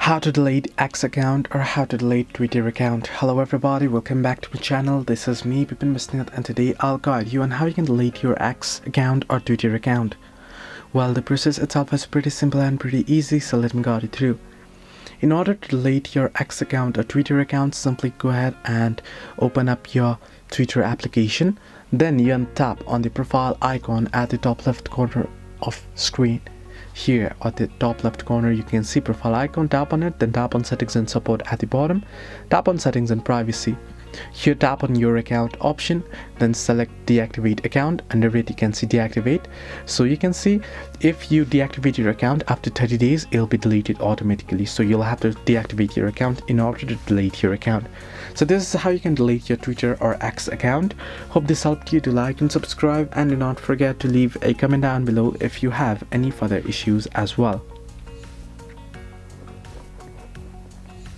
How to delete X account or how to delete Twitter account. Hello everybody, welcome back to my channel. This is me, Bipin Bisnath, and today I'll guide you on how you can delete your X account or Twitter account. Well, the process itself is pretty simple and pretty easy, so let me guide you through. In order to delete your X account or Twitter account, simply go ahead and open up your Twitter application. Then you tap on the profile icon at the top left corner of screen. Here at the top left corner you can see profile icon, tap on it, then tap on settings and support at the bottom, tap on settings and privacy. Here tap on your account option, then select deactivate account. Under it you can see deactivate. So you can see if you deactivate your account after 30 days it'll be deleted automatically, so you'll have to deactivate your account in order to delete your account. So this is how you can delete your Twitter or X account. Hope this helped you. To like and subscribe, and do not forget to leave a comment down below if you have any further issues as well.